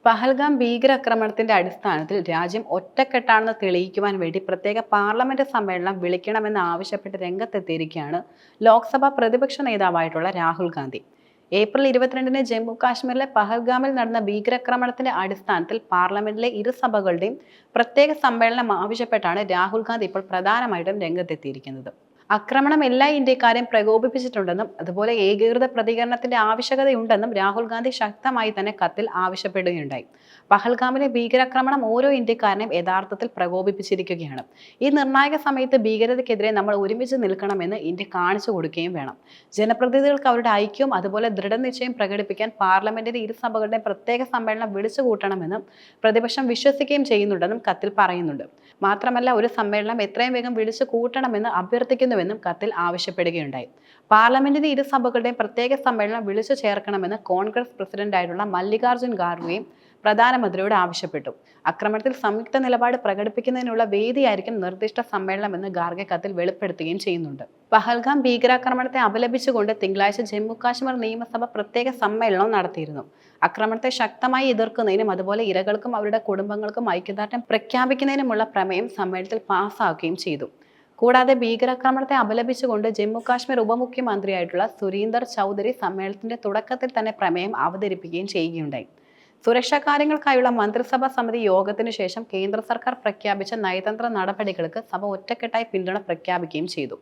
പഹൽഗാം ഭീകരാക്രമണത്തിന്റെ അടിസ്ഥാനത്തിൽ രാജ്യം ഒറ്റക്കെട്ടാണെന്ന് തെളിയിക്കുവാൻ വേണ്ടി പ്രത്യേക പാർലമെന്റ് സമ്മേളനം വിളിക്കണമെന്ന് ആവശ്യപ്പെട്ട് രംഗത്തെത്തിയിരിക്കുകയാണ് ലോക്സഭാ പ്രതിപക്ഷ നേതാവായിട്ടുള്ള രാഹുൽ ഗാന്ധി. ഏപ്രിൽ 22-ന് ജമ്മു കാശ്മീരിലെ പഹൽഗാമിൽ നടന്ന ഭീകരാക്രമണത്തിന്റെ അടിസ്ഥാനത്തിൽ പാർലമെന്റിലെ ഇരുസഭകളുടെയും പ്രത്യേക സമ്മേളനം ആവശ്യപ്പെട്ടാണ് രാഹുൽ ഗാന്ധി ഇപ്പോൾ പ്രധാനമായിട്ടും രംഗത്തെത്തിയിരിക്കുന്നത്. ആക്രമണം എല്ലാ ഇന്ത്യക്കാരെയും പ്രകോപിപ്പിച്ചിട്ടുണ്ടെന്നും അതുപോലെ ഏകീകൃത പ്രതികരണത്തിന്റെ ആവശ്യകതയുണ്ടെന്നും രാഹുൽ ഗാന്ധി ശക്തമായി തന്നെ കത്തിൽ ആവശ്യപ്പെടുകയുണ്ടായി. പഹൽഗാമിലെ ഭീകരാക്രമണം ഓരോ ഇന്ത്യക്കാരനെയും യഥാർത്ഥത്തിൽ പ്രകോപിപ്പിച്ചിരിക്കുകയാണ്. ഈ നിർണായക സമയത്ത് ഭീകരതയ്ക്കെതിരെ നമ്മൾ ഒരുമിച്ച് നിൽക്കണമെന്ന് ഇന്ത്യ കാണിച്ചു കൊടുക്കുകയും വേണം. ജനപ്രതിനിധികൾക്ക് അവരുടെ ഐക്യവും അതുപോലെ ദൃഢനിശ്ചയം പ്രകടിപ്പിക്കാൻ പാർലമെന്റിന്റെ ഇരുസഭകളുടെ പ്രത്യേക സമ്മേളനം വിളിച്ചു കൂട്ടണമെന്നും പ്രതിപക്ഷം വിശ്വസിക്കുകയും ചെയ്യുന്നുണ്ടെന്നും കത്തിൽ പറയുന്നുണ്ട്. മാത്രമല്ല, ഒരു സമ്മേളനം എത്രയും വേഗം വിളിച്ചു കൂട്ടണമെന്ന് അഭ്യർത്ഥിക്കുന്നുവെന്നും കത്തിൽ ആവശ്യപ്പെടുകയുണ്ടായി. പാർലമെന്റിന്റെ ഇരുസഭകളുടെയും പ്രത്യേക സമ്മേളനം വിളിച്ചു ചേർക്കണമെന്ന് കോൺഗ്രസ് പ്രസിഡന്റായിട്ടുള്ള മല്ലികാർജ്ജുൻ ഖാർഗെയും പ്രധാനമന്ത്രിയോട് ആവശ്യപ്പെട്ടു. ആക്രമണത്തിൽ സംയുക്ത നിലപാട് പ്രകടിപ്പിക്കുന്നതിനുള്ള വേദിയായിരിക്കും നിർദ്ദിഷ്ട സമ്മേളനം എന്ന് ഖാർഗെ കത്തിൽ വെളിപ്പെടുത്തുകയും ചെയ്യുന്നുണ്ട്. പഹൽഗാം ഭീകരാക്രമണത്തെ അപലപിച്ചുകൊണ്ട് തിങ്കളാഴ്ച ജമ്മു കാശ്മീർ നിയമസഭ പ്രത്യേക സമ്മേളനം നടത്തിയിരുന്നു. ആക്രമണത്തെ ശക്തമായി എതിർക്കുന്നതിനും അതുപോലെ ഇരകൾക്കും അവരുടെ കുടുംബങ്ങൾക്കും ഐക്യദാർഢ്യം പ്രഖ്യാപിക്കുന്നതിനുമുള്ള പ്രമേയം സമ്മേളനത്തിൽ പാസ്സാക്കുകയും ചെയ്തു. കൂടാതെ ഭീകരാക്രമണത്തെ അപലപിച്ചുകൊണ്ട് ജമ്മു കാശ്മീർ ഉപമുഖ്യമന്ത്രിയായിട്ടുള്ള സുരീന്ദർ ചൗധരി സമ്മേളനത്തിന്റെ തുടക്കത്തിൽ തന്നെ പ്രമേയം അവതരിപ്പിക്കുകയും ചെയ്യുകയുണ്ടായി. സുരക്ഷാ കാര്യങ്ങൾക്കായുള്ള മന്ത്രിസഭാ സമിതി യോഗത്തിനു ശേഷം കേന്ദ്ര സർക്കാർ പ്രഖ്യാപിച്ച നയതന്ത്ര നടപടികൾക്ക് സഭ ഒറ്റക്കെട്ടായി പിന്തുണ പ്രഖ്യാപിക്കുകയും ചെയ്തു.